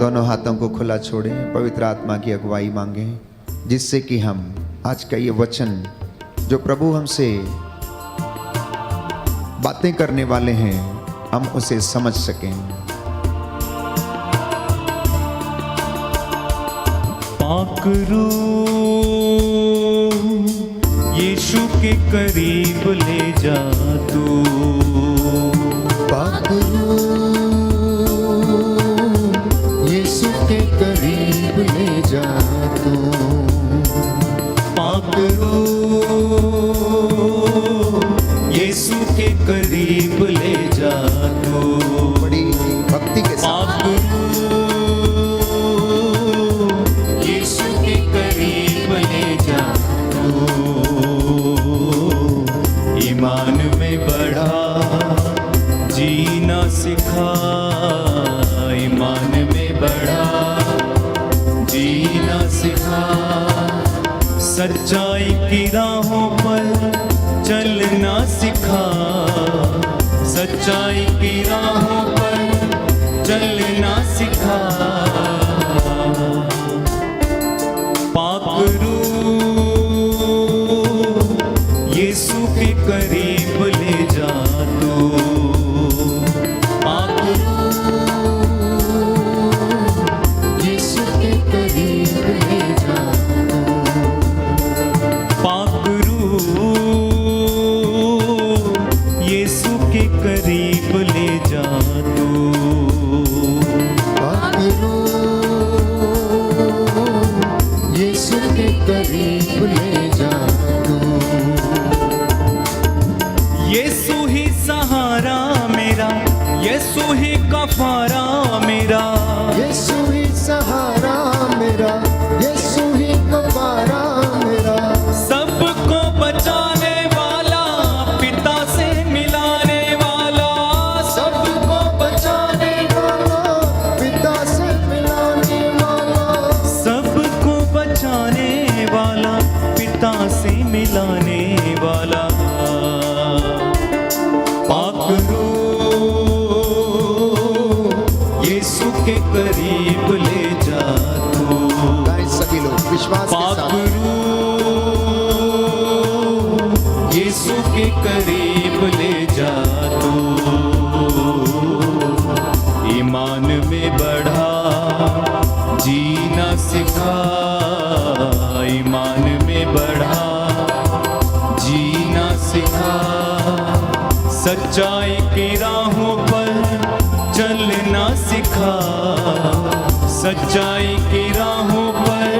दोनों हाथों को खुला छोड़े, पवित्र आत्मा की अगुवाई मांगे, जिससे कि हम आज का ये वचन जो प्रभु हमसे बातें करने वाले हैं हम उसे समझ सकें। पाक रूह यीशु के करीब ले जा तू, पाक रूह यीशु के करीब ले जा तू, पाक रूह यीशु के करीब ले जा तू। बड़ी भक्ति के साथ पाक रूह यीशु के करीब ले जा तू, ईमान में बढ़ा जीना सिखा, ईमान में बढ़ा जीना सिखा, सच्चाई की राहों पर चलना सिखा, सच्चाई की राहों पर चलना सिखा। पाक रूह यीशु के करीब ले जा तू, पाक रूह यीशु के करीब ले जा तू, पाक रूह यीशु के करीब ले जा तू, पाक रूह यीशु के करीब ले जा तू। यीशु ही सहारा मेरा, यीशु ही कफारा मेरा, यीशु ही सहारा मेरा, यीशु ही कफारा मेरा, सबको बचाने वाला, पिता से मिलाने वाला, सबको बचाने वाला, पिता से मिलाने वाला, सबको बचाने वाला, पिता से मिलाने वाला। पाक रूह यीशु के करीब ले जा तू, गाएं सभी लोग विश्वास के पाक साथ। रूह यीशु के करीब ले जा तू, ईमान में बढ़ा जीना सिखा, ईमान में बढ़ा जीना सिखा, सच्चाई की राहों पर चलना सिखा, सच्चाई की राहों पर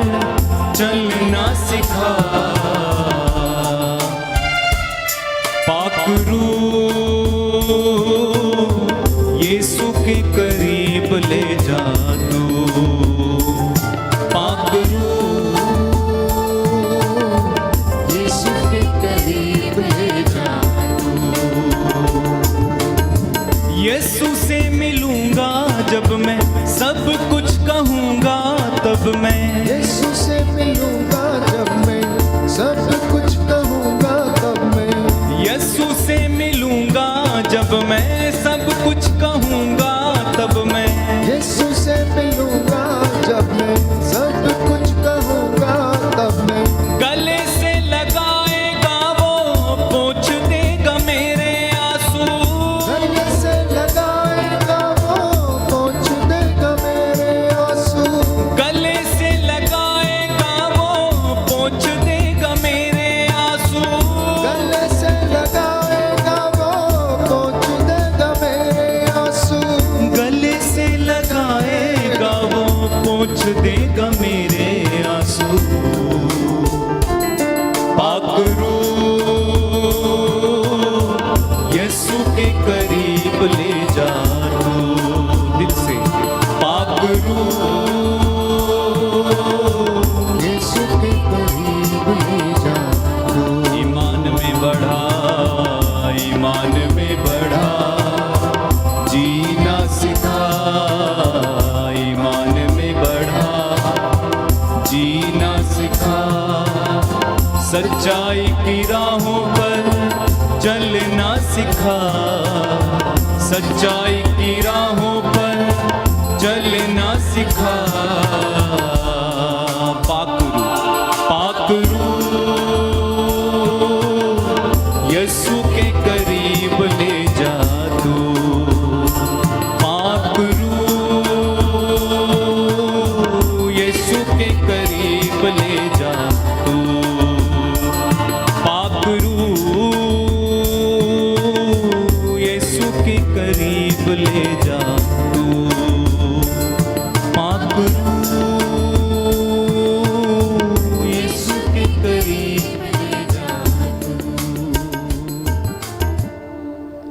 चलना सिखा। पाक रूह यीशु के करीब ले जा तू, पाक रूह यीशु के करीब ले जा तू। यीशु से मिलूंगा जब मैं, सब कुछ कहूंगा तब मैं, यीशु से मिलूंगा जब मैं, सब कुछ कहूंगा तब मैं, यीशु से मिलूंगा जब मैं, सब कुछ कहूंगा तब मैं, यीशु से मिलूंगा जब मैं, सब कुछ कहूंगा तब मैं, गले से लगाएगा वो, पोंछ देगा मेरे आंसू, गले से लगाएगा वो, पोंछ देगा मेरे आंसू, गले से लगाएगा वो, पोंछ देगा मेरे आंसू, गले से लगाएगा वो, पोंछ देगा मेरे आंसू, गले से लगाएगा वो, पोंछ देगा मेरे आंसू। पाक रूह यीशु के करीब ले जा तू, दिल से पाक रूह यीशु के करीब ले जा तू। ईमान में बढ़ा, ईमान में बढ़ा जीना सिखा, ईमान में बढ़ा जीना सिखा, सच्चाई की राहों पर चलना सिखा, सच्चाई की राहों पर चलना सिखा पाकरू पाकरू यीशु के करीब ले जा तू पाकरू यीशु के करीब ले जा तू पाकरू यीशु के करीब ले जा तू पाकरू यीशु के करीब ले जा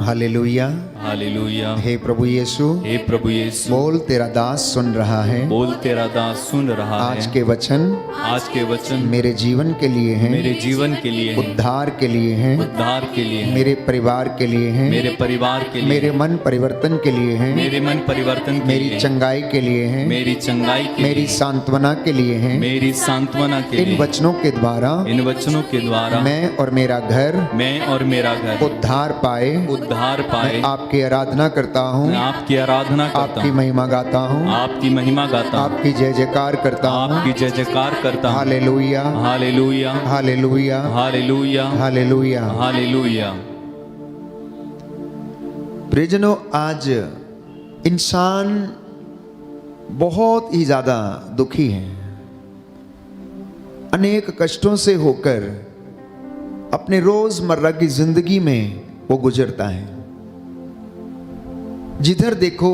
हालेलुया। हालेलुया। हे प्रभु यीशु, हे प्रभु यीशु, बोल तेरा दास सुन रहा है। बोल तेरा दास सुन रहा है। आज के वचन आज के वचन मेरे जीवन के लिए हैं, मेरे जीवन के लिए हैं, उद्धार के लिए हैं, उद्धार के लिए हैं, मेरे परिवार के लिए हैं, मेरे परिवार के लिए, मेरे मन परिवर्तन के लिए हैं, मेरे मन परिवर्तन के मेरी लिए, चंगाई के लिए हैं, मेरी चंगाई के मेरी लिए, सांत्वना के लिए हैं। मेरी सांत्वना के इन लिए, वचनों के द्वारा इन वचनों के द्वारा मैं और मेरा घर मैं और मेरा घर उद्धार पाए। उद्धार पाए। आपकी आराधना करता हूँ, मैं आपकी आराधना करता आपकी हूँ, महिमा गाता हूँ, आपकी महिमा गाता हूँ, आपकी जय जयकार करता हूँ। आपकी जय जयकार करता हूँ। Hallelujah, hallelujah. Hallelujah, hallelujah. Hallelujah. Hallelujah. प्रियजनों, आज इंसान बहुत ही ज्यादा दुखी है। अनेक कष्टों से होकर अपने रोजमर्रा की जिंदगी में वो गुजरता है। जिधर देखो,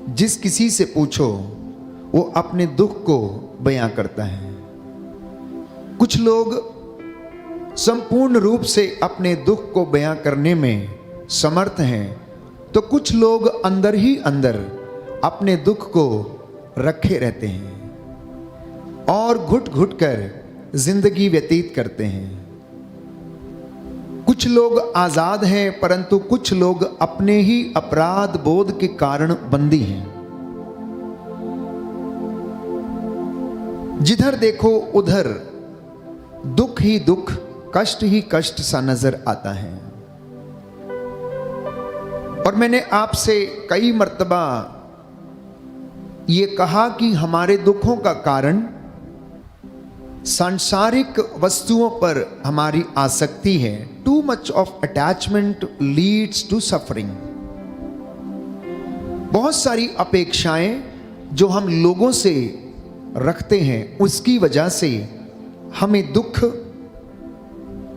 जिस किसी से पूछो, वो अपने दुख को बयां करता है। कुछ लोग संपूर्ण रूप से अपने दुख को बयां करने में समर्थ हैं, तो कुछ लोग अंदर ही अंदर अपने दुख को रखे रहते हैं और घुट घुट कर जिंदगी व्यतीत करते हैं। कुछ लोग आजाद हैं, परंतु कुछ लोग अपने ही अपराध बोध के कारण बंदी हैं। जिधर देखो उधर दुख ही दुख, कष्ट ही कष्ट सा नजर आता है। और मैंने आपसे कई मर्तबा ये कहा कि हमारे दुखों का कारण सांसारिक वस्तुओं पर हमारी आसक्ति है। Too much of attachment leads to suffering. बहुत सारी अपेक्षाएं जो हम लोगों से रखते हैं, उसकी वजह से हमें दुख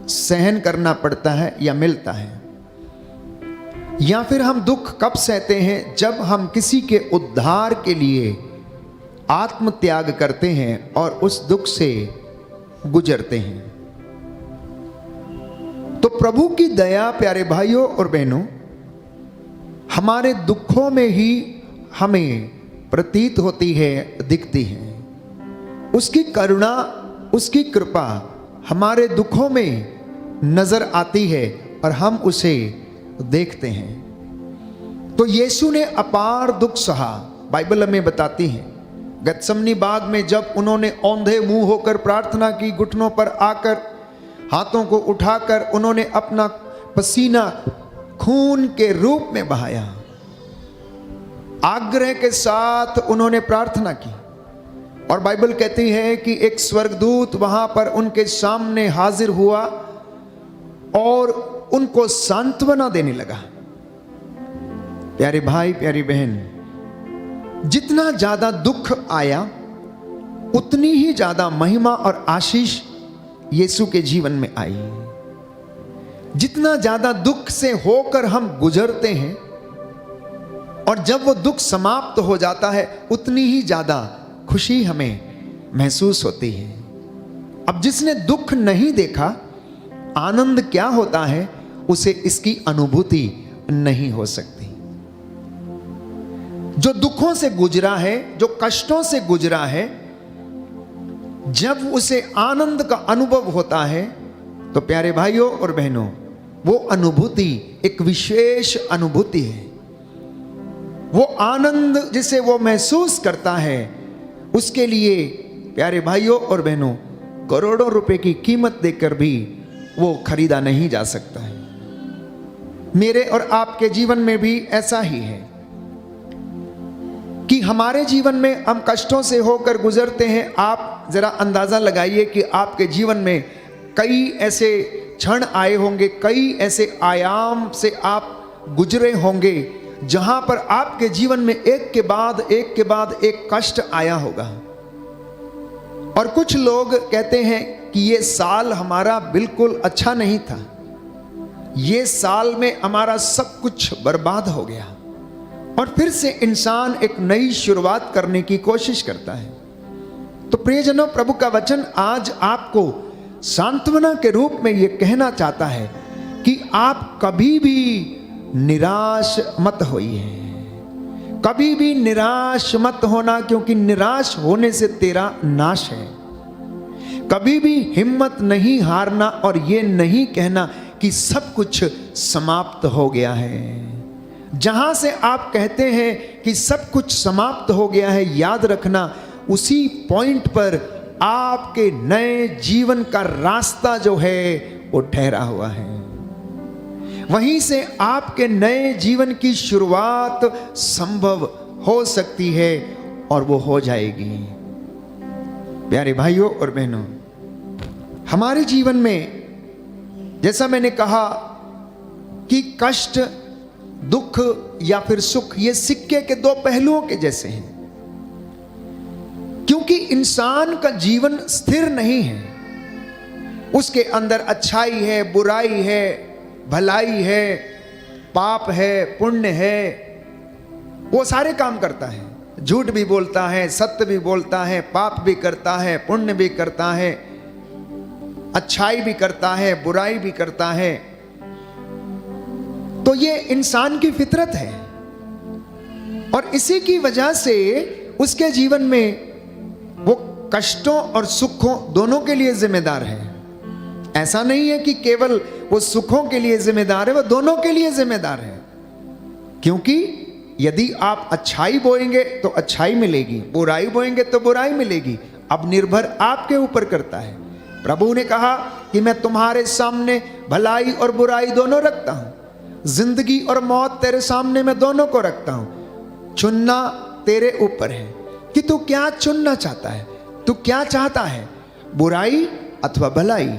सहन करना पड़ता है या मिलता है। या फिर हम दुख कब सहते हैं? जब हम किसी के उद्धार के लिए आत्म त्याग करते हैं और उस दुख से गुजरते हैं। तो प्रभु की दया, प्यारे भाइयों और बहनों, हमारे दुखों में ही हमें प्रतीत होती है, दिखती है। उसकी करुणा, उसकी कृपा हमारे दुखों में नजर आती है और हम उसे देखते हैं। तो यीशु ने अपार दुख सहा। बाइबल हमें बताती है, गत्समनी बाग में जब उन्होंने औंधे मुंह होकर प्रार्थना की, घुटनों पर आकर हाथों को उठाकर उन्होंने अपना पसीना खून के रूप में बहाया। आग्रह के साथ उन्होंने प्रार्थना की और बाइबल कहती है कि एक स्वर्गदूत वहां पर उनके सामने हाजिर हुआ और उनको सांत्वना देने लगा। प्यारे भाई, प्यारी बहन, जितना ज्यादा दुख आया उतनी ही ज्यादा महिमा और आशीष यीशु के जीवन में आई। जितना ज्यादा दुख से होकर हम गुजरते हैं और जब वो दुख समाप्त हो जाता है, उतनी ही ज्यादा खुशी हमें महसूस होती है। अब जिसने दुख नहीं देखा, आनंद क्या होता है, उसे इसकी अनुभूति नहीं हो सकती। जो दुखों से गुजरा है, जो कष्टों से गुजरा है, जब उसे आनंद का अनुभव होता है, तो प्यारे भाइयों और बहनों, वो अनुभूति एक विशेष अनुभूति है। वो आनंद जिसे वो महसूस करता है, उसके लिए प्यारे भाइयों और बहनों, करोड़ों रुपए की कीमत देकर भी वो खरीदा नहीं जा सकता है। मेरे और आपके जीवन में भी ऐसा ही है कि हमारे जीवन में हम कष्टों से होकर गुजरते हैं। आप जरा अंदाजा लगाइए कि आपके जीवन में कई ऐसे क्षण आए होंगे, कई ऐसे आयाम से आप गुजरे होंगे जहां पर आपके जीवन में एक के बाद एक कष्ट आया होगा। और कुछ लोग कहते हैं कि ये साल हमारा बिल्कुल अच्छा नहीं था, ये साल में हमारा सब कुछ बर्बाद हो गया, और फिर से इंसान एक नई शुरुआत करने की कोशिश करता है। तो प्रियजनों, प्रभु का वचन आज आपको सांत्वना के रूप में यह कहना चाहता है कि आप कभी भी निराश मत होइए, कभी भी निराश मत होना, क्योंकि निराश होने से तेरा नाश है। कभी भी हिम्मत नहीं हारना और ये नहीं कहना कि सब कुछ समाप्त हो गया है। जहां से आप कहते हैं कि सब कुछ समाप्त हो गया है, याद रखना उसी पॉइंट पर आपके नए जीवन का रास्ता जो है वो ठहरा हुआ है। वहीं से आपके नए जीवन की शुरुआत संभव हो सकती है और वो हो जाएगी। प्यारे भाइयों और बहनों, हमारे जीवन में जैसा मैंने कहा कि कष्ट, दुख या फिर सुख, ये सिक्के के दो पहलुओं के जैसे हैं, क्योंकि इंसान का जीवन स्थिर नहीं है। उसके अंदर अच्छाई है, बुराई है, भलाई है, पाप है, पुण्य है, वो सारे काम करता है। झूठ भी बोलता है, सत्य भी बोलता है, पाप भी करता है, पुण्य भी करता है, अच्छाई भी करता है, बुराई भी करता है। तो ये इंसान की फितरत है और इसी की वजह से उसके जीवन में वो कष्टों और सुखों दोनों के लिए जिम्मेदार है। ऐसा नहीं है कि केवल वो सुखों के लिए जिम्मेदार है, वो दोनों के लिए जिम्मेदार है। क्योंकि यदि आप अच्छाई बोएंगे तो अच्छाई मिलेगी, बुराई बोएंगे तो बुराई मिलेगी। अब निर्भर आपके ऊपर करता है। प्रभु ने कहा कि मैं तुम्हारे सामने भलाई और बुराई दोनों रखता हूं, जिंदगी और मौत तेरे सामने मैं दोनों को रखता हूं। चुनना तेरे ऊपर है कि तू क्या चुनना चाहता है। तू क्या चाहता है, बुराई अथवा भलाई,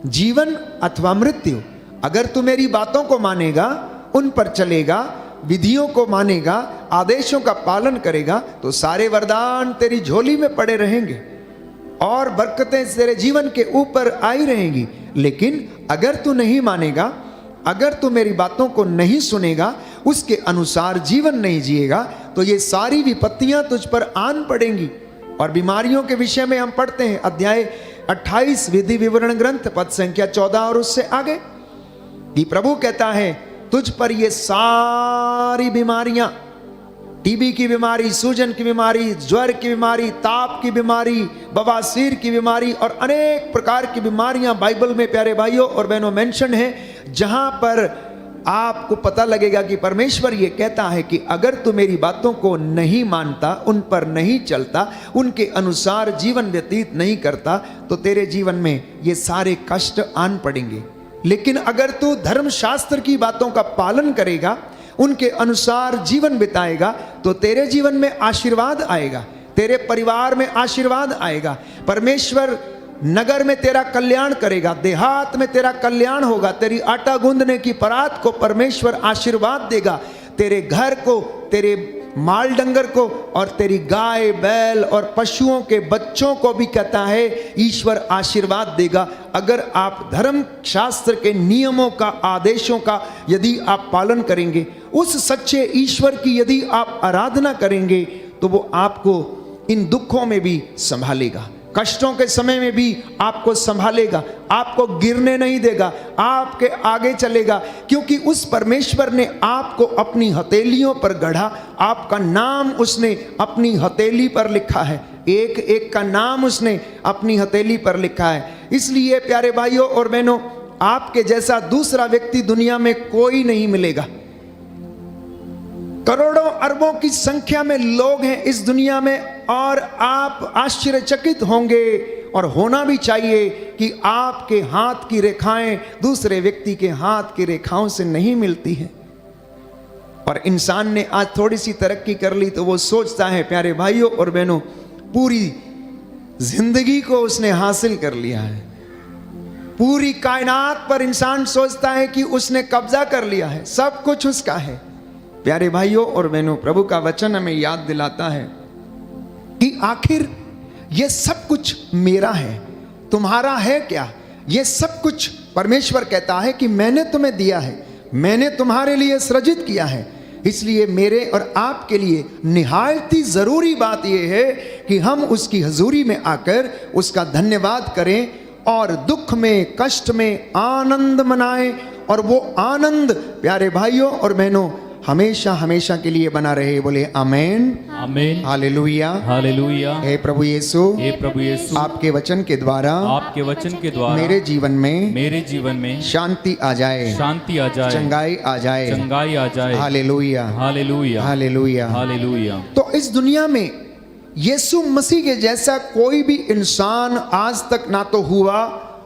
जीवन अथवा मृत्यु। अगर तू मेरी बातों को मानेगा, उन पर चलेगा, विधियों को मानेगा, आदेशों का पालन करेगा, तो सारे वरदान तेरी झोली में पड़े रहेंगे और बरकतें तेरे जीवन के ऊपर आई रहेंगी। लेकिन अगर तू नहीं मानेगा, अगर तू मेरी बातों को नहीं सुनेगा, उसके अनुसार जीवन नहीं जिएगा, तो ये सारी विपत्तियां तुझ पर आन पड़ेंगी। और बीमारियों के विषय में हम पढ़ते हैं अध्याय 28 विधि विवरण ग्रंथ पद संख्या 14 और उससे आगे कि प्रभु कहता है तुझ पर ये सारी बीमारियां, टीबी की बीमारी, सूजन की बीमारी, ज्वर की बीमारी, ताप की बीमारी, बवासीर की बीमारी और अनेक प्रकार की बीमारियां बाइबल में प्यारे भाइयों और बहनों मेंशन है, जहां पर आपको पता लगेगा कि परमेश्वर ये कहता है कि अगर तू मेरी बातों को नहीं मानता, उन पर नहीं चलता, उनके अनुसार जीवन व्यतीत नहीं करता, तो तेरे जीवन में ये सारे कष्ट आन पड़ेंगे। लेकिन अगर तू धर्मशास्त्र की बातों का पालन करेगा, उनके अनुसार जीवन बिताएगा, तो तेरे जीवन में आशीर्वाद आएगा, तेरे परिवार में आशीर्वाद आएगा। परमेश्वर नगर में तेरा कल्याण करेगा, देहात में तेरा कल्याण होगा, तेरी आटा गूंदने की परात को परमेश्वर आशीर्वाद देगा, तेरे घर को, तेरे माल डंगर को और तेरी गाय बैल और पशुओं के बच्चों को भी कहता है ईश्वर आशीर्वाद देगा। अगर आप धर्म शास्त्र के नियमों का, आदेशों का यदि आप पालन करेंगे, उस सच्चे ईश्वर की यदि आप आराधना करेंगे, तो वो आपको इन दुखों में भी संभालेगा, कष्टों के समय में भी आपको संभालेगा, आपको गिरने नहीं देगा, आपके आगे चलेगा, क्योंकि उस परमेश्वर ने आपको अपनी हथेलियों पर गढ़ा, आपका नाम उसने अपनी हथेली पर लिखा है, एक एक का नाम उसने अपनी हथेली पर लिखा है। इसलिए प्यारे भाइयों और बहनों, आपके जैसा दूसरा व्यक्ति दुनिया में कोई नहीं मिलेगा। करोड़ों अरबों की संख्या में लोग हैं इस दुनिया में, और आप आश्चर्यचकित होंगे, और होना भी चाहिए, कि आपके हाथ की रेखाएं दूसरे व्यक्ति के हाथ की रेखाओं से नहीं मिलती हैं। और इंसान ने आज थोड़ी सी तरक्की कर ली तो वो सोचता है प्यारे भाइयों और बहनों, पूरी जिंदगी को उसने हासिल कर लिया है। पूरी कायनात पर इंसान सोचता है कि उसने कब्जा कर लिया है, सब कुछ उसका है। प्यारे भाइयों और बहनों, प्रभु का वचन हमें याद दिलाता है कि आखिर ये सब कुछ मेरा है, तुम्हारा है क्या? ये सब कुछ परमेश्वर कहता है कि मैंने तुम्हें दिया है, मैंने तुम्हारे लिए सृजित किया है। इसलिए मेरे और आपके लिए निहायत ही जरूरी बात यह है कि हम उसकी हजूरी में आकर उसका धन्यवाद करें और दुख में, कष्ट में आनंद मनाएं। और वो आनंद प्यारे भाइयों और बहनों हमेशा हमेशा के लिए बना रहे। बोले आमेन, आमेन, हालेलुया, हालेलुया। हे प्रभु यीशु, हे प्रभु यीशु, आपके वचन के द्वारा, आपके वचन के द्वारा मेरे जीवन में शांति आ जाए, शांति आ जाए, चंगाई आ जाए, चंगाई आ जाए। Hallelujah, hallelujah, hallelujah, hallelujah. तो इस दुनिया में यीशु मसीह के जैसा कोई भी इंसान आज तक ना तो हुआ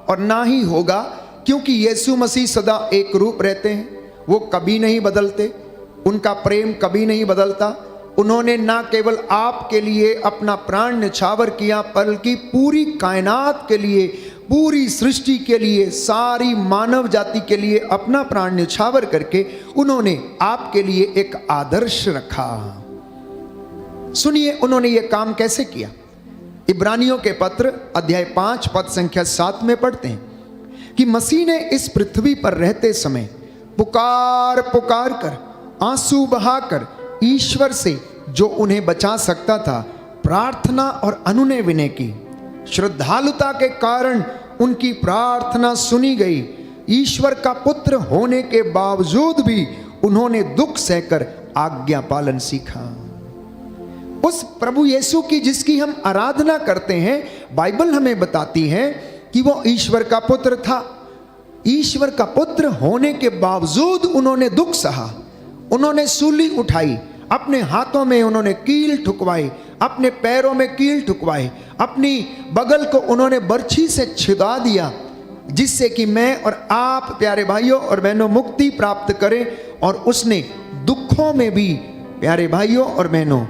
और ना ही होगा, क्योंकि यीशु मसीह सदा एक रूप रहते हैं, वो कभी नहीं बदलते, उनका प्रेम कभी नहीं बदलता। उन्होंने ना केवल आपके लिए अपना प्राण न्यौछावर किया, बल्कि पूरी कायनात के लिए, पूरी सृष्टि के लिए, सारी मानव जाति के लिए अपना प्राण न्यौछावर करके उन्होंने आपके लिए एक आदर्श रखा। सुनिए उन्होंने ये काम कैसे किया। इब्रानियों के पत्र अध्याय 5 पद संख्या 7 में पढ़ते हैं कि मसीह ने इस पृथ्वी पर रहते समय पुकार पुकार कर, आंसू बहाकर ईश्वर से जो उन्हें बचा सकता था प्रार्थना और अनुनय विनय की। श्रद्धालुता के कारण उनकी प्रार्थना सुनी गई। ईश्वर का पुत्र होने के बावजूद भी उन्होंने दुख सहकर आज्ञा पालन सीखा। उस प्रभु यीशु की जिसकी हम आराधना करते हैं, बाइबल हमें बताती है कि वो ईश्वर का पुत्र था। ईश्वर का पुत्र होने के बावजूद उन्होंने दुख सहा, उन्होंने सूली उठाई, अपने हाथों में उन्होंने कील ठुकवाई, अपने पैरों में कील ठुकवाई, अपनी बगल को उन्होंने बर्छी से छिदा दिया, जिससे कि मैं और आप प्यारे भाइयों और बहनों मुक्ति प्राप्त करें। और उसने दुखों में भी प्यारे भाइयों और बहनों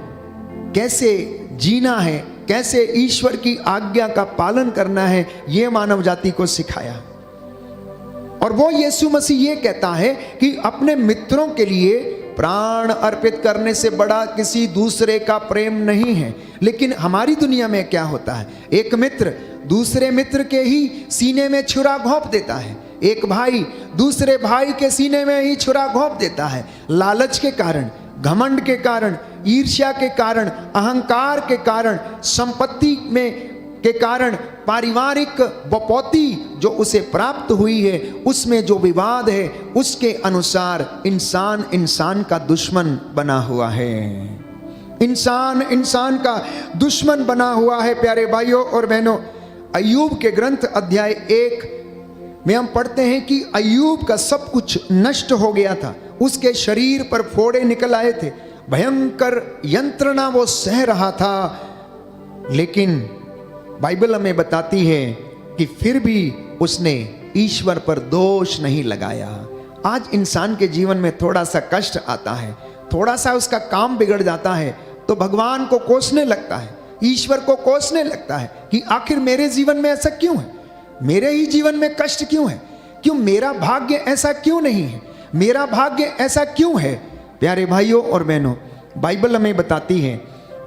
कैसे जीना है, कैसे ईश्वर की आज्ञा का पालन करना है, यह मानव जाति को सिखाया। और वो यीशु मसीह ये कहता है कि अपने मित्रों के लिए प्राण अर्पित करने से बड़ा किसी दूसरे का प्रेम नहीं है। लेकिन हमारी दुनिया में क्या होता है, एक मित्र दूसरे मित्र के ही सीने में छुरा घोंप देता है, एक भाई दूसरे भाई के सीने में ही छुरा घोंप देता है। लालच के कारण, घमंड के कारण, ईर्ष्या के कारण, अहंकार के कारण, संपत्ति में के कारण, पारिवारिक बपौती जो उसे प्राप्त हुई है उसमें जो विवाद है, उसके अनुसार इंसान इंसान का दुश्मन बना हुआ है। इंसान इंसान का दुश्मन बना हुआ है। प्यारे भाइयों और बहनों, अय्यूब के ग्रंथ अध्याय 1 में हम पढ़ते हैं कि अय्यूब का सब कुछ नष्ट हो गया था, उसके शरीर पर फोड़े निकल आए थे, भयंकर यंत्रणा वो सह रहा था। लेकिन बाइबल हमें बताती है कि फिर भी उसने ईश्वर पर दोष नहीं लगाया। आज इंसान के जीवन में थोड़ा सा कष्ट आता है, थोड़ा सा उसका काम बिगड़ जाता है तो भगवान को कोसने लगता है, ईश्वर को कोसने लगता है कि आखिर मेरे जीवन में ऐसा क्यों है, मेरे ही जीवन में कष्ट क्यों है, क्यों मेरा भाग्य ऐसा क्यों नहीं है, मेरा भाग्य ऐसा क्यों है। प्यारे भाइयों और बहनों, बाइबल हमें बताती है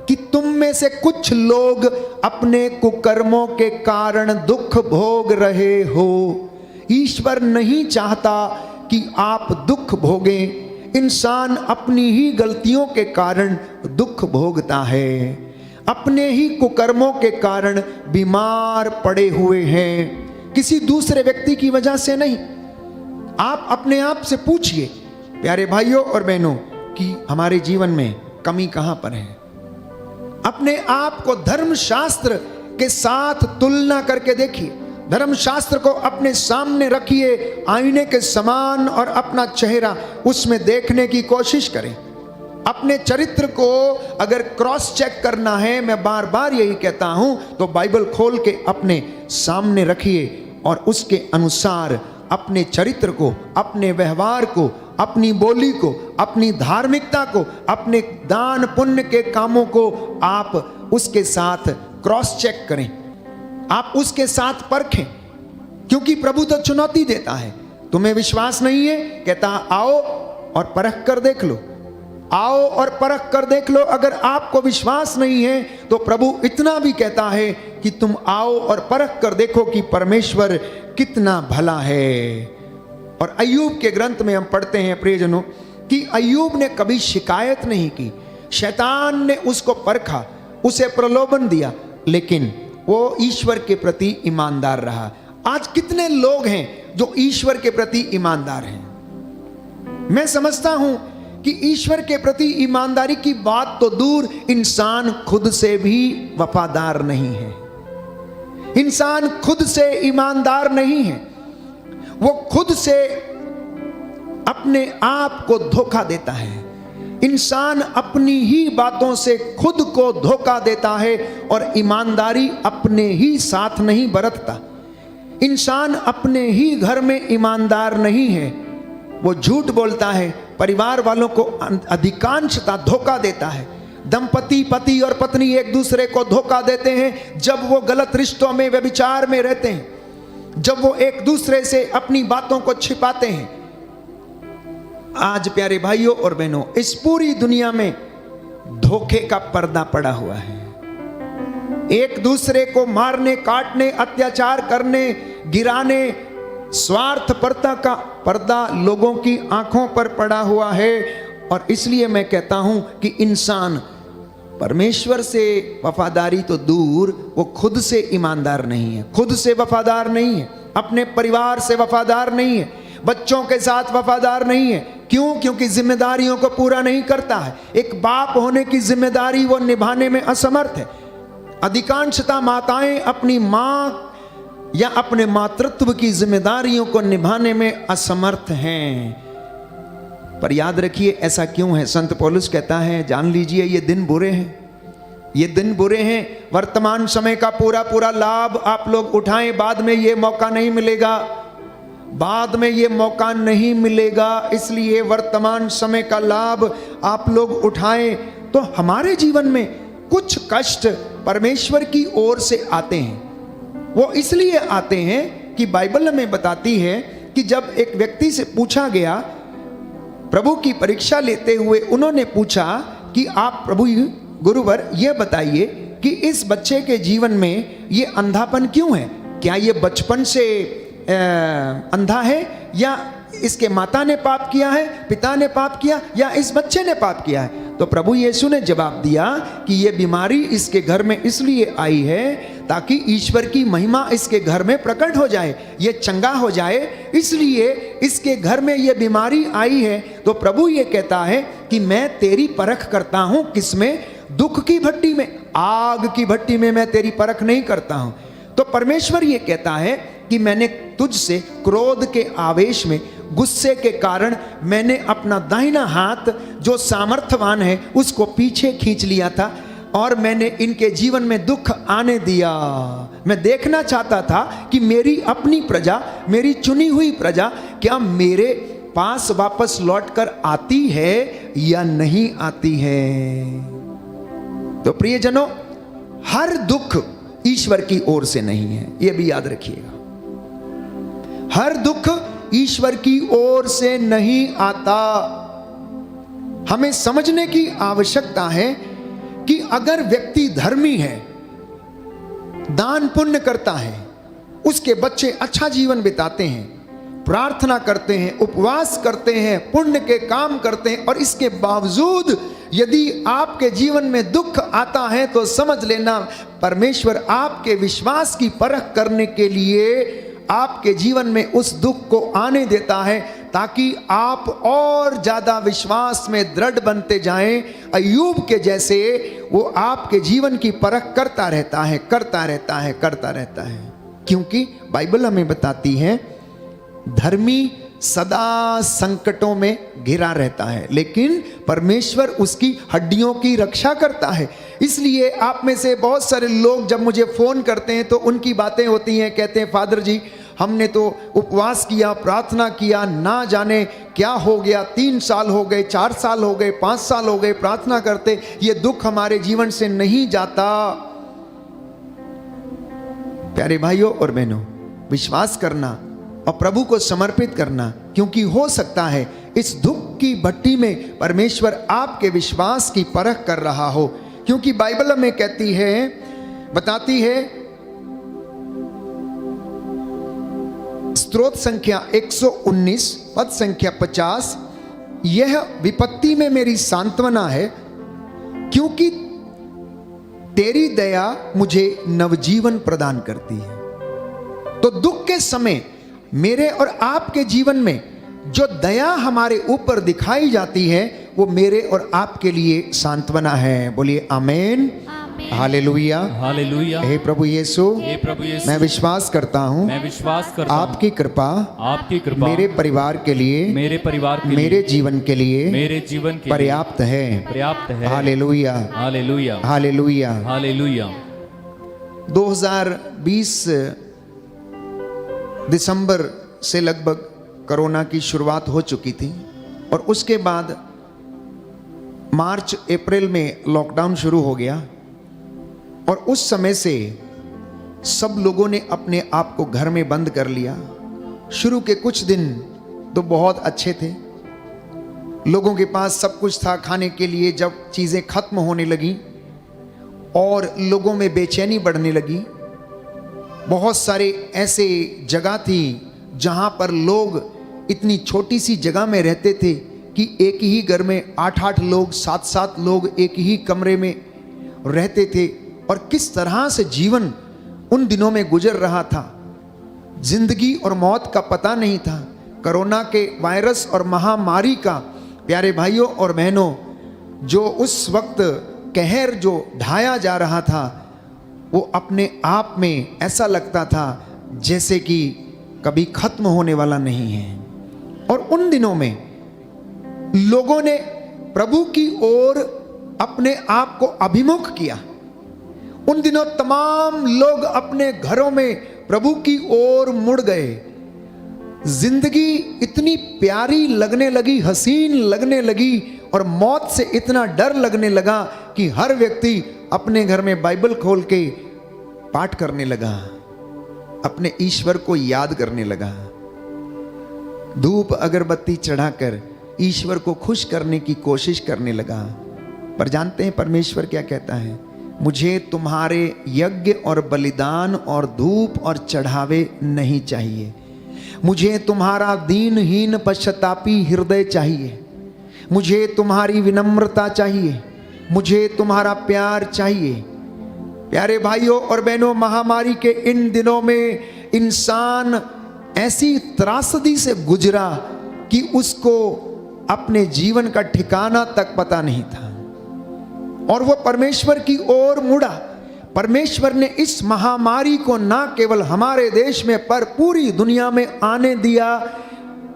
कि तुम में से कुछ लोग अपने कुकर्मों के कारण दुख भोग रहे हो। ईश्वर नहीं चाहता कि आप दुख भोगें। इंसान अपनी ही गलतियों के कारण दुख भोगता है, अपने ही कुकर्मों के कारण बीमार पड़े हुए हैं, किसी दूसरे व्यक्ति की वजह से नहीं। आप अपने आप से पूछिए प्यारे भाइयों और बहनों कि हमारे जीवन में कमी कहां पर है। अपने आप को धर्मशास्त्र के साथ तुलना करके देखिए, धर्मशास्त्र को अपने सामने रखिए आईने के समान और अपना चेहरा उसमें देखने की कोशिश करें। अपने चरित्र को अगर क्रॉस चेक करना है, मैं बार बार यही कहता हूं, तो बाइबल खोल के अपने सामने रखिए और उसके अनुसार अपने चरित्र को, अपने व्यवहार को, अपनी बोली को, अपनी धार्मिकता को, अपने दान पुण्य के कामों को आप उसके साथ क्रॉस चेक करें, आप उसके साथ परखें, क्योंकि प्रभु तो चुनौती देता है। तुम्हें विश्वास नहीं है, कहता आओ और परख कर देख लो, आओ और परख कर देख लो। अगर आपको विश्वास नहीं है तो प्रभु इतना भी कहता है कि तुम आओ और परख कर देखो कि परमेश्वर कितना भला है। और अय्यूब के ग्रंथ में हम पढ़ते हैं प्रियजनों कि अय्यूब ने कभी शिकायत नहीं की। शैतान ने उसको परखा, उसे प्रलोभन दिया, लेकिन वो ईश्वर के प्रति ईमानदार रहा। आज कितने लोग हैं जो ईश्वर के प्रति ईमानदार हैं। मैं समझता हूं कि ईश्वर के प्रति ईमानदारी की बात तो दूर, इंसान खुद से भी वफादार नहीं है। इंसान खुद से ईमानदार नहीं है, वो खुद से अपने आप को धोखा देता है। इंसान अपनी ही बातों से खुद को धोखा देता है और ईमानदारी अपने ही साथ नहीं बरतता। इंसान अपने ही घर में ईमानदार नहीं है, वो झूठ बोलता है, परिवार वालों को अधिकांशतः धोखा देता है। दंपति, पति और पत्नी एक दूसरे को धोखा देते हैं जब वो गलत रिश्तों में, व्यभिचार में रहते हैं, जब वो एक दूसरे से अपनी बातों को छिपाते हैं। आज प्यारे भाइयों और बहनों, इस पूरी दुनिया में धोखे का पर्दा पड़ा हुआ है। एक दूसरे को मारने, काटने, अत्याचार करने, गिराने, स्वार्थपरता का पर्दा लोगों की आंखों पर पड़ा हुआ है। और इसलिए मैं कहता हूं कि इंसान परमेश्वर से वफादारी तो दूर, वो खुद से ईमानदार नहीं है, खुद से वफादार नहीं है, अपने परिवार से वफादार नहीं है, बच्चों के साथ वफादार नहीं है। क्यों? क्योंकि जिम्मेदारियों को पूरा नहीं करता है। एक बाप होने की जिम्मेदारी वो निभाने में असमर्थ है। अधिकांशतः माताएं अपनी मां या अपने मातृत्व की जिम्मेदारियों को निभाने में असमर्थ हैं। पर याद रखिए ऐसा क्यों है? संत पौलुस कहता है, जान लीजिए ये दिन बुरे हैं, ये दिन बुरे हैं। वर्तमान समय का पूरा पूरा लाभ आप लोग उठाएं, बाद में ये मौका नहीं मिलेगा, बाद में ये मौका नहीं मिलेगा। इसलिए वर्तमान समय का लाभ आप लोग उठाएं। तो हमारे जीवन में कुछ कष्ट परमेश्वर की ओर से आते हैं। वो इसलिए आते हैं कि बाइबल हमें बताती है कि जब एक व्यक्ति से पूछा गया, प्रभु की परीक्षा लेते हुए उन्होंने पूछा कि आप प्रभु गुरुवर ये बताइए कि इस बच्चे के जीवन में ये अंधापन क्यों है? क्या ये बचपन से अंधा है, या इसके माता ने पाप किया है, पिता ने पाप किया, या इस बच्चे ने पाप किया है? तो प्रभु यीशु ने जवाब दिया कि ये बीमारी इसके घर में इसलिए आई है ताकि ईश्वर की महिमा इसके घर में प्रकट हो जाए, ये चंगा हो जाए, इसलिए इसके घर में ये बीमारी आई है। तो प्रभु ये कहता है कि मैं तेरी परख करता हूं, किसमें? दुख की भट्टी में, आग की भट्टी में मैं तेरी परख नहीं करता हूं। तो परमेश्वर ये कहता है कि मैंने तुझसे क्रोध के आवेश में, गुस्से के कारण मैंने अपना दाहिना हाथ जो सामर्थ्यवान है उसको पीछे खींच लिया था और मैंने इनके जीवन में दुख आने दिया। मैं देखना चाहता था कि मेरी अपनी प्रजा, मेरी चुनी हुई प्रजा क्या मेरे पास वापस लौटकर आती है या नहीं आती है। तो प्रियजनों, हर दुख ईश्वर की ओर से नहीं है, यह भी याद रखिएगा। हर दुख ईश्वर की ओर से नहीं आता। हमें समझने की आवश्यकता है कि अगर व्यक्ति धर्मी है, दान पुण्य करता है, उसके बच्चे अच्छा जीवन बिताते हैं, प्रार्थना करते हैं, उपवास करते हैं, पुण्य के काम करते हैं, और इसके बावजूद यदि आपके जीवन में दुख आता है तो समझ लेना परमेश्वर आपके विश्वास की परख करने के लिए आपके जीवन में उस दुख को आने देता है ताकि आप और ज्यादा विश्वास में दृढ़ बनते जाएं। अय्यूब के जैसे वो आपके जीवन की परख करता रहता है, करता रहता है, करता रहता है। क्योंकि बाइबल हमें बताती है धर्मी सदा संकटों में घिरा रहता है, लेकिन परमेश्वर उसकी हड्डियों की रक्षा करता है। इसलिए आप में से बहुत सारे लोग जब मुझे फोन करते हैं तो उनकी बातें होती हैं, कहते हैं फादर जी हमने तो उपवास किया, प्रार्थना किया, ना जाने क्या हो गया, 3 साल हो गए, 4 साल हो गए, 5 साल हो गए प्रार्थना करते, ये दुख हमारे जीवन से नहीं जाता। प्यारे भाइयों और बहनों, विश्वास करना और प्रभु को समर्पित करना, क्योंकि हो सकता है इस दुख की भट्टी में परमेश्वर आपके विश्वास की परख कर रहा हो। क्योंकि बाइबल में कहती है, बताती है, स्तोत्र संख्या 119 पद संख्या 50, यह विपत्ति में मेरी सांत्वना है, क्योंकि तेरी दया मुझे नवजीवन प्रदान करती है। तो दुख के समय मेरे और आपके जीवन में जो दया हमारे ऊपर दिखाई जाती है, वो मेरे और आपके लिए सांत्वना है। बोलिए आमीन, हालेलुया, हालेलुया। हे प्रभु यीशु, हे प्रभु यीशु, मैं विश्वास करता हूँ, मैं विश्वास करता हूँ, आपकी कृपा मेरे परिवार के लिए, मेरे परिवार के मेरे जीवन के लिए, मेरे जीवन के पर्याप्त है। पर्याप्त है। Hallelujah, hallelujah, hallelujah. हालेलुया। 2020 दिसंबर से लगभग कोरोना की शुरुआत हो चुकी थी, और उसके बाद मार्च अप्रैल में लॉकडाउन शुरू हो गया, और उस समय से सब लोगों ने अपने आप को घर में बंद कर लिया। शुरू के कुछ दिन तो बहुत अच्छे थे, लोगों के पास सब कुछ था खाने के लिए। जब चीज़ें खत्म होने लगी और लोगों में बेचैनी बढ़ने लगी, बहुत सारे ऐसे जगह थी जहां पर लोग इतनी छोटी सी जगह में रहते थे कि एक ही घर में 8-8 लोग, 7-7 लोग एक ही कमरे में रहते थे, और किस तरह से जीवन उन दिनों में गुजर रहा था। जिंदगी और मौत का पता नहीं था। कोरोना के वायरस और महामारी का, प्यारे भाइयों और बहनों, जो उस वक्त कहर जो ढाया जा रहा था, वो अपने आप में ऐसा लगता था जैसे कि कभी खत्म होने वाला नहीं है। और उन दिनों में लोगों ने प्रभु की ओर अपने आप को अभिमुख किया। उन दिनों तमाम लोग अपने घरों में प्रभु की ओर मुड़ गए। जिंदगी इतनी प्यारी लगने लगी, हसीन लगने लगी, और मौत से इतना डर लगने लगा कि हर व्यक्ति अपने घर में बाइबल खोल के पाठ करने लगा, अपने ईश्वर को याद करने लगा, धूप अगरबत्ती चढ़ाकर ईश्वर को खुश करने की कोशिश करने लगा। पर जानते हैं परमेश्वर क्या कहता है? मुझे तुम्हारे यज्ञ और बलिदान और धूप और चढ़ावे नहीं चाहिए, मुझे तुम्हारा दीनहीन पश्चातापी हृदय चाहिए, मुझे तुम्हारी विनम्रता चाहिए, मुझे तुम्हारा प्यार चाहिए। प्यारे भाइयों और बहनों, महामारी के इन दिनों में इंसान ऐसी त्रासदी से गुजरा कि उसको अपने जीवन का ठिकाना तक पता नहीं था, और वो परमेश्वर की ओर मुड़ा। परमेश्वर ने इस महामारी को ना केवल हमारे देश में पर पूरी दुनिया में आने दिया,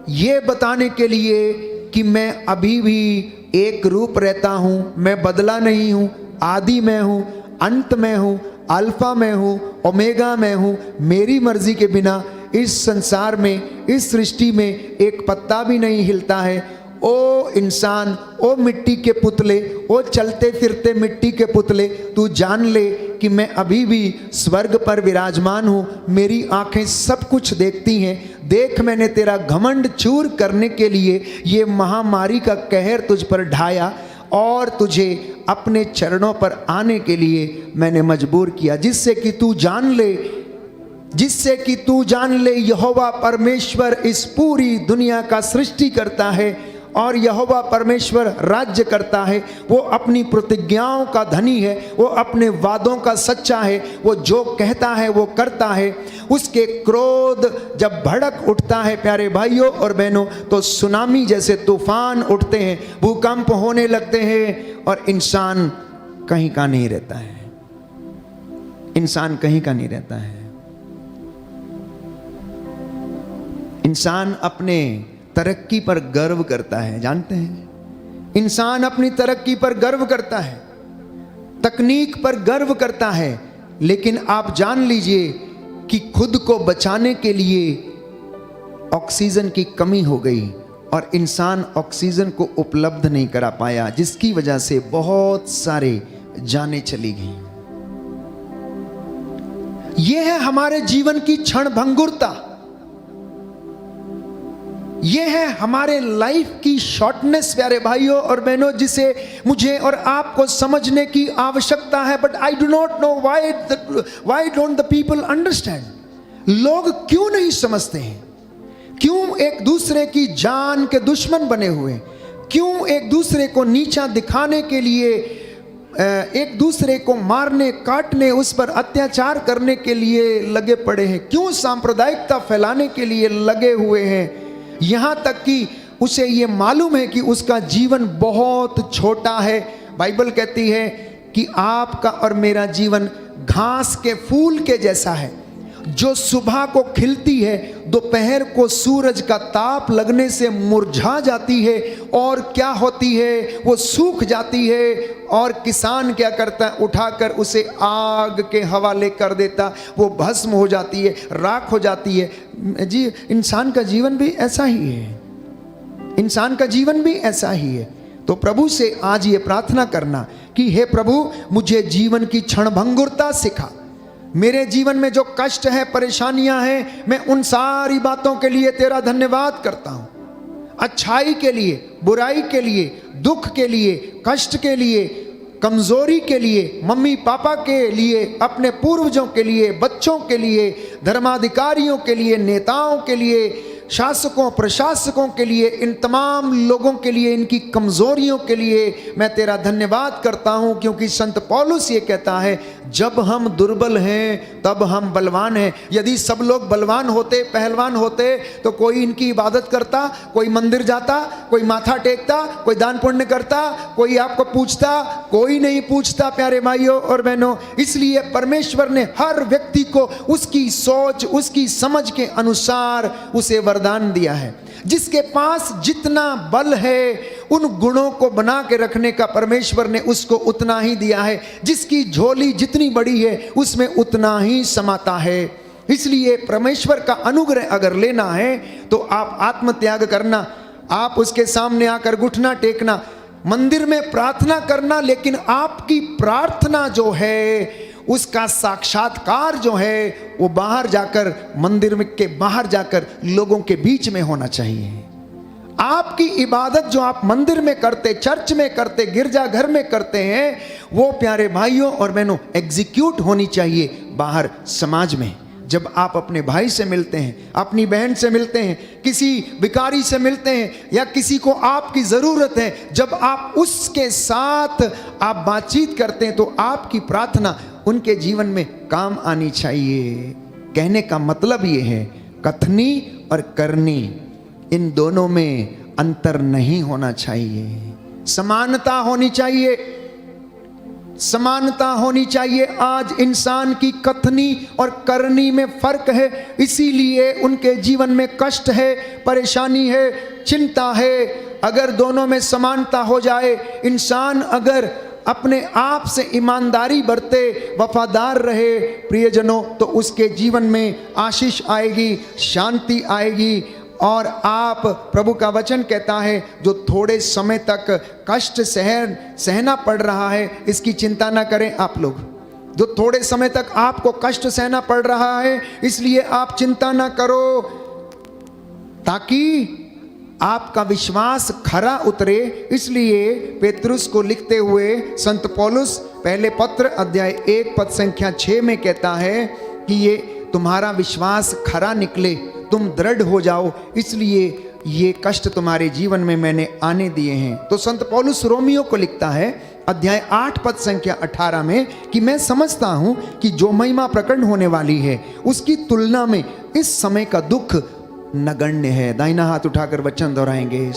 ये बताने के लिए कि मैं अभी भी एक रूप रहता हूं, मैं बदला नहीं हूं, आदि मैं हूं, अंत में हूं, अल्फा में हूं, ओमेगा में हूं। मेरी मर्जी के बिना इस संसार में, इस सृष्टि में एक पत्ता भी नहीं हिलता है। ओ इंसान, ओ मिट्टी के पुतले, ओ चलते फिरते मिट्टी के पुतले, तू जान ले कि मैं अभी भी स्वर्ग पर विराजमान हूँ। मेरी आंखें सब कुछ देखती हैं। देख, मैंने तेरा घमंड चूर करने के लिए ये महामारी का कहर तुझ पर ढाया, और तुझे अपने चरणों पर आने के लिए मैंने मजबूर किया, जिससे कि तू जान ले यहोवा परमेश्वर इस पूरी दुनिया का सृष्टि करता है, और यहोवा परमेश्वर राज्य करता है। वो अपनी प्रतिज्ञाओं का धनी है, वो अपने वादों का सच्चा है, वो जो कहता है वो करता है। उसके क्रोध जब भड़क उठता है प्यारे भाइयों और बहनों, तो सुनामी जैसे तूफान उठते हैं, भूकंप होने लगते हैं, और इंसान कहीं का नहीं रहता है। इंसान कहीं का नहीं रहता है। इंसान अपने तरक्की पर गर्व करता है, जानते हैं? इंसान अपनी तरक्की पर गर्व करता है, तकनीक पर गर्व करता है, लेकिन आप जान लीजिए कि खुद को बचाने के लिए ऑक्सीजन की कमी हो गई और इंसान ऑक्सीजन को उपलब्ध नहीं करा पाया, जिसकी वजह से बहुत सारे जानें चली गई। यह है हमारे जीवन की क्षणभंगुरता, यह है हमारे लाइफ की शॉर्टनेस प्यारे भाइयों और बहनों, जिसे मुझे और आपको समझने की आवश्यकता है। But I do not know why don't the people understand. लोग क्यों नहीं समझते हैं? क्यों एक दूसरे की जान के दुश्मन बने हुए? क्यों एक दूसरे को नीचा दिखाने के लिए, एक दूसरे को मारने काटने, उस पर अत्याचार करने के लिए लगे पड़े हैं? क्यों सांप्रदायिकता फैलाने के लिए लगे हुए हैं? यहां तक कि उसे ये मालूम है कि उसका जीवन बहुत छोटा है। बाइबल कहती है कि आपका और मेरा जीवन घास के फूल के जैसा है, जो सुबह को खिलती है, दोपहर को सूरज का ताप लगने से मुरझा जाती है और क्या होती है, वो सूख जाती है। और किसान क्या करता है, उठाकर उसे आग के हवाले कर देता, वो भस्म हो जाती है, राख हो जाती है। जी, इंसान का जीवन भी ऐसा ही है, इंसान का जीवन भी ऐसा ही है। तो प्रभु से आज ये प्रार्थना करना कि हे प्रभु, मुझे जीवन की क्षणभंगुरता सिखा। मेरे जीवन में जो कष्ट है, परेशानियां हैं, मैं उन सारी बातों के लिए तेरा धन्यवाद करता हूं। अच्छाई के लिए, बुराई के लिए, दुख के लिए, कष्ट के लिए, कमजोरी के लिए, मम्मी पापा के लिए, अपने पूर्वजों के लिए, बच्चों के लिए, धर्माधिकारियों के लिए, नेताओं के लिए, शासकों प्रशासकों के लिए, इन तमाम लोगों के लिए, इनकी कमजोरियों के लिए मैं तेरा धन्यवाद करता हूं। क्योंकि संत पौलुस ये कहता है, जब हम दुर्बल हैं तब हम बलवान हैं। यदि सब लोग बलवान होते, पहलवान होते, तो कोई इनकी इबादत करता, कोई मंदिर जाता, कोई माथा टेकता, कोई दान पुण्य करता, कोई आपको पूछता? कोई नहीं पूछता प्यारे भाइयों और बहनों। इसलिए परमेश्वर ने हर व्यक्ति को उसकी सोच, उसकी समझ के अनुसार उसे वरदान दिया है। जिसके पास जितना बल है, उन गुणों को बना के रखने का परमेश्वर ने उसको उतना ही दिया है। जिसकी झोली जितनी बड़ी है, उसमें उतना ही समाता है। इसलिए परमेश्वर का अनुग्रह अगर लेना है तो आप आत्मत्याग करना, आप उसके सामने आकर घुटना टेकना, मंदिर में प्रार्थना करना, लेकिन आपकी प्रार्थना जो है उसका साक्षात्कार जो है वो बाहर जाकर, मंदिर में के बाहर जाकर लोगों के बीच में होना चाहिए। आपकी इबादत जो आप मंदिर में करते, चर्च में करते, गिरजाघर में करते हैं, वो प्यारे भाइयों और बहनों एग्जीक्यूट होनी चाहिए बाहर समाज में। जब आप अपने भाई से मिलते हैं, अपनी बहन से मिलते हैं, किसी भिखारी से मिलते हैं, या किसी को आपकी ज़रूरत है, जब आप उसके साथ आप बातचीत करते हैं तो आपकी प्रार्थना उनके जीवन में काम आनी चाहिए। कहने का मतलब ये है, कथनी और करनी, इन दोनों में अंतर नहीं होना चाहिए। समानता होनी चाहिए, समानता होनी चाहिए। आज इंसान की कथनी और करनी में फर्क है, इसीलिए उनके जीवन में कष्ट है, परेशानी है, चिंता है। अगर दोनों में समानता हो जाए, इंसान अगर अपने आप से ईमानदारी बरते, वफादार रहे प्रियजनों, तो उसके जीवन में आशीष आएगी, शांति आएगी। और आप, प्रभु का वचन कहता है, जो थोड़े समय तक कष्ट सहना पड़ रहा है, इसकी चिंता ना करें आप लोग। जो थोड़े समय तक आपको कष्ट सहना पड़ रहा है, इसलिए आप चिंता ना करो, ताकि आपका विश्वास खरा उतरे। इसलिए पेतरुस को लिखते हुए संत पौलुस पहले पत्र अध्याय 1 पद संख्या 6 में कहता है कि ये तुम्हारा विश्वास खरा निकले, तुम दृढ़ हो जाओ, इसलिए ये कष्ट तुम्हारे जीवन में मैंने आने दिए हैं। तो संत पौलुस रोमियो को लिखता है अध्याय 8 पद संख्या 18 में कि मैं समझता हूं कि जो महिमा प्रकट होने वाली है, उसकी तुलना में इस समय का दुख नगण्य है। दाहिना हाथ उठाकर वचन दोहराएंगे,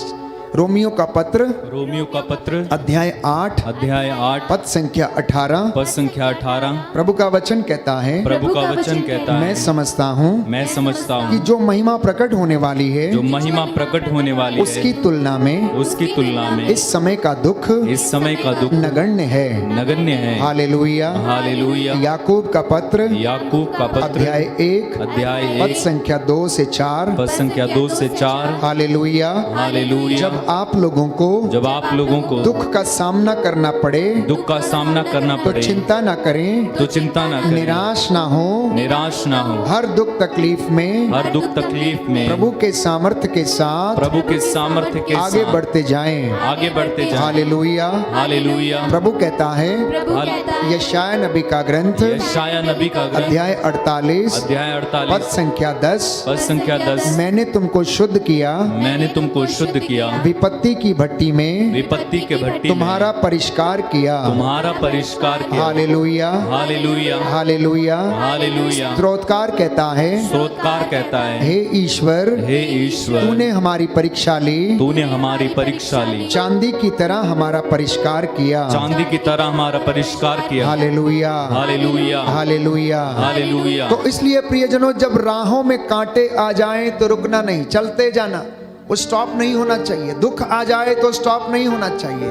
रोमियो का पत्र रोमियो का पत्र अध्याय 8 अध्याय 8 पद संख्या 18। पद संख्या 18। प्रभु का वचन कहता है, प्रभु का वचन कहता मैं है, समझता हूँ मैं समझता कि हूँ जो महिमा प्रकट होने वाली है जो महिमा प्रकट होने वाली उसकी है तुलना में उसकी तुलना में इस समय का दुख इस समय का दुख नगण्य है। नगण्य है। हालेलुया। हालेलुया। याकूब का पत्र याकूब का पत्र अध्याय 1 अध्याय पद 1 संख्या 2 से 4। पद संख्या 2 से 4। हालेलुया। हालेलुया। जब आप लोगों को जब आप लोगों को दुख का सामना करना पड़े दुख का सामना करना तो पड़े चिंता ना करें, तो चिंता ना करें, निराश ना हो। निराश ना हो। हर दुख तकलीफ में हर दुख तकलीफ में प्रभु के सामर्थ्य के साथ प्रभु के सामर्थ्य के आगे साथ बढ़ते जाएं। आगे बढ़ते जाएं। हालेलुया। हालेलुया। प्रभु कहता है, प्रभु हाल- कहता है, यशाया नबी का ग्रंथ यशाया नबी का ग्रंथ अध्याय 48 अध्याय पद 48 संख्या 10। पद संख्या 10। मैंने तुमको शुद्ध किया, मैंने तुमको शुद्ध किया, विपत्ति की भट्टी में विपत्ति के भट्टी में तुम्हारा परिष्कार किया। तुम्हारा परिष्कार किया। हालेलुया। हालेलुया। हालेलुया। हालेलुया। स्तोत्रकार कहता है, स्तोत्रकार कहता है, हे ईश्वर, हे ईश्वर, तूने हमारी परीक्षा ली, तूने हमारी परीक्षा ली, चांदी की तरह हमारा परिष्कार किया। चांदी की तरह हमारा परिष्कार किया। हालेलुया। हालेलुया। हालेलुया। हालेलुया। तो इसलिए प्रियजनों, जब राहों में कांटे आ जाएं तो रुकना नहीं, चलते जाना, वो स्टॉप नहीं होना चाहिए। दुख आ जाए तो स्टॉप नहीं होना चाहिए।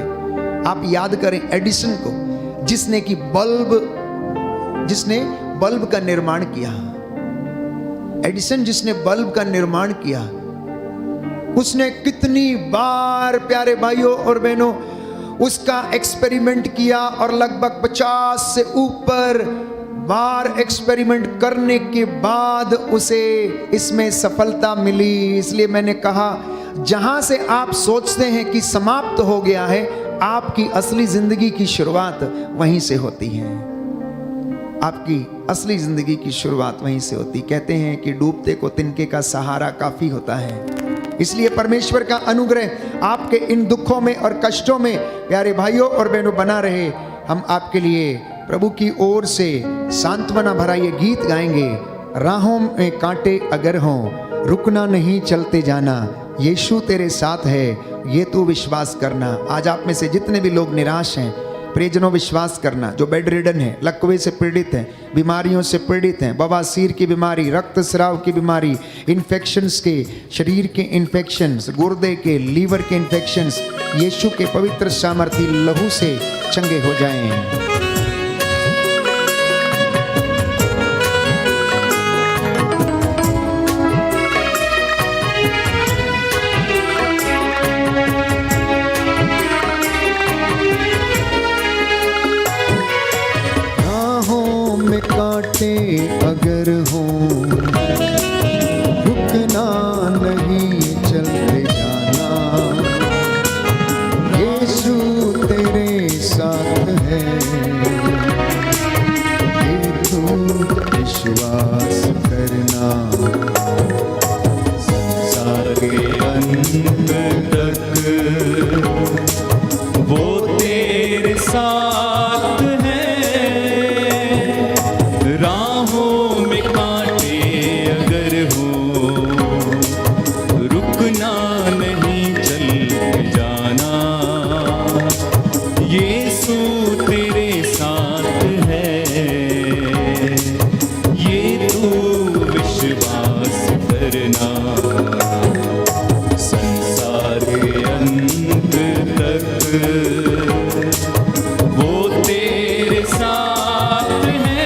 आप याद करें एडिसन को, जिसने बल्ब का निर्माण किया। एडिसन जिसने बल्ब का निर्माण किया, उसने कितनी बार प्यारे भाइयों और बहनों उसका एक्सपेरिमेंट किया और लगभग 50 से ऊपर बार एक्सपेरिमेंट करने के बाद उसे इसमें सफलता मिली। इसलिए मैंने कहा, जहां से आप सोचते हैं कि समाप्त हो गया है, आपकी असली जिंदगी की शुरुआत वहीं से होती है। आपकी असली जिंदगी की शुरुआत वहीं से होती। कहते हैं कि डूबते को तिनके का सहारा काफी होता है। इसलिए परमेश्वर का अनुग्रह आपके इन दुखों में और कष्टों में प्यारे भाइयों और बहनों बना रहे। हम आपके लिए प्रभु की ओर से सांत्वना भरा ये गीत गाएंगे। राहों में कांटे अगर हों, रुकना नहीं, चलते जाना, यीशु तेरे साथ है, ये तू विश्वास करना। आज आप में से जितने भी लोग निराश हैं, प्रियजनों, विश्वास करना। जो बेड रिडन है, लकवे से पीड़ित हैं, बीमारियों से पीड़ित हैं, बवासीर की बीमारी, रक्तस्राव की बीमारी, इन्फेक्शंस के, शरीर के इन्फेक्शंस, गुर्दे के, लीवर के इन्फेक्शंस, यीशु के पवित्र सामर्थी लहू से चंगे हो जाएं। कांटे अगर हों, रुकना नहीं, चलते जाना, यीशु तेरे साथ है, ये तू विश्वास करना। संसार के अंत तक वो तेरे साथ है। राहों में कांटे अगर हो, रुकना नहीं, चल जाना, यीशु तेरे साथ है, ये तू विश्वास करना। संसार के अंत तक वो तेरे साथ है।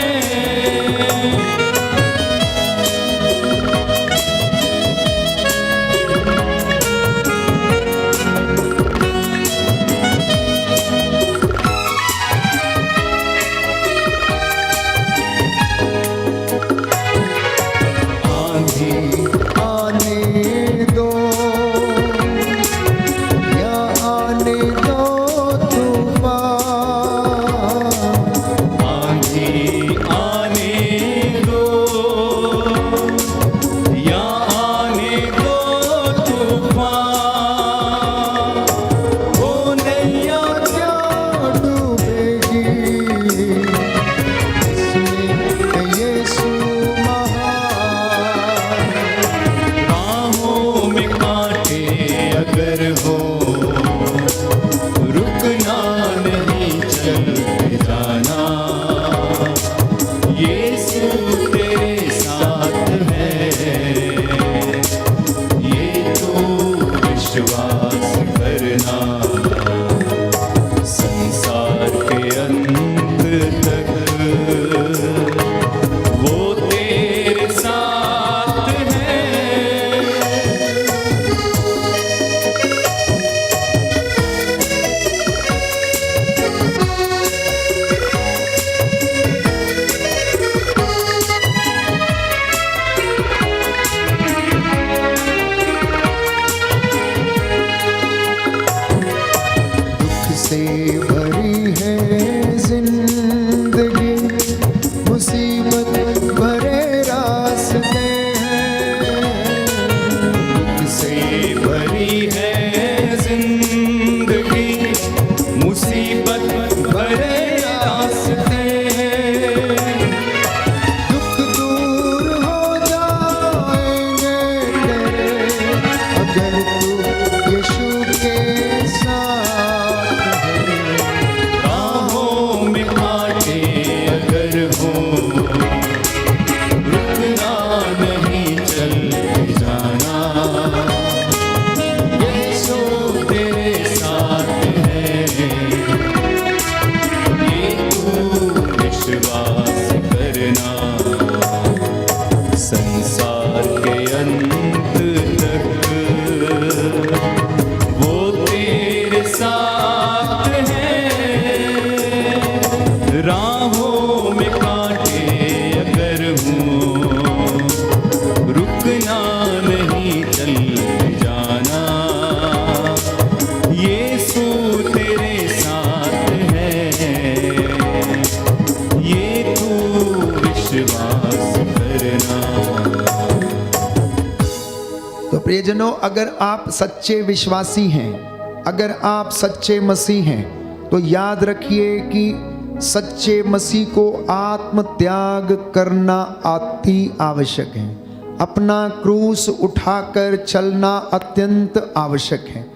प्रियजनों, अगर आप सच्चे विश्वासी हैं, अगर आप सच्चे मसीह हैं, तो याद रखिए कि सच्चे मसीह को आत्म त्याग करना अति आवश्यक है। अपना क्रूस उठाकर चलना अत्यंत आवश्यक है।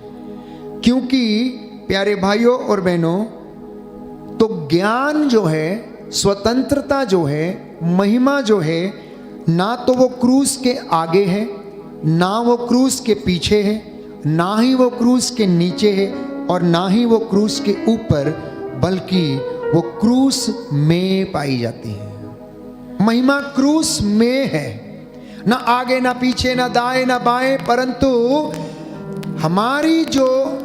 क्योंकि प्यारे भाइयों और बहनों, तो ज्ञान जो है, स्वतंत्रता जो है, महिमा जो है, ना तो वो क्रूस के आगे है, ना वो क्रूस के पीछे है, ना ही वो क्रूस के नीचे है, और ना ही वो क्रूस के ऊपर, बल्कि वो क्रूस में पाई जाती है। महिमा क्रूस में है, ना आगे ना पीछे, ना दाएं ना बाएं, परंतु हमारी जो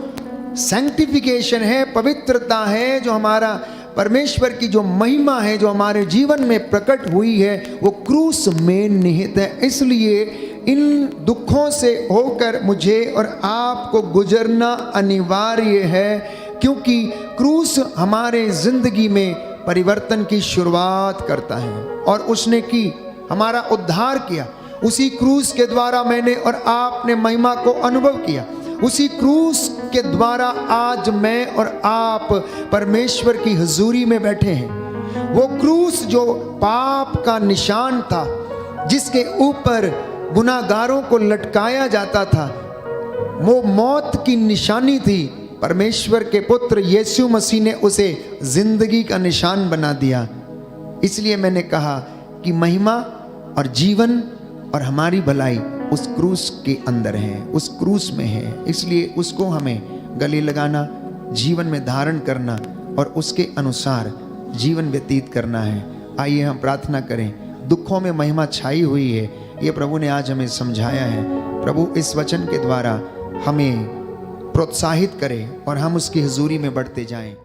सैंक्टिफिकेशन है, पवित्रता है, जो हमारा परमेश्वर की जो महिमा है, जो हमारे जीवन में प्रकट हुई है, वो क्रूस में निहित है। इसलिए इन दुखों से होकर मुझे और आपको गुजरना अनिवार्य है, क्योंकि क्रूस हमारे जिंदगी में परिवर्तन की शुरुआत करता है, और उसने की हमारा उद्धार किया। उसी क्रूस के द्वारा मैंने और आपने महिमा को अनुभव किया। उसी क्रूस के द्वारा आज मैं और आप परमेश्वर की हुजूरी में बैठे हैं। वो क्रूस जो पाप का निशान था, जिसके ऊपर गुनाहगारों को लटकाया जाता था, वो मौत की निशानी थी। परमेश्वर के पुत्र यीशु मसीह ने उसे जिंदगी का निशान बना दिया। इसलिए मैंने कहा कि महिमा और जीवन और हमारी भलाई उस क्रूस के अंदर है, उस क्रूस में है। इसलिए उसको हमें गले लगाना, जीवन में धारण करना और उसके अनुसार जीवन व्यतीत करना है। आइए हम प्रार्थना करें। दुखों में महिमा छाई हुई है, ये प्रभु ने आज हमें समझाया है। प्रभु इस वचन के द्वारा हमें प्रोत्साहित करे और हम उसकी हुजूरी में बढ़ते जाएं।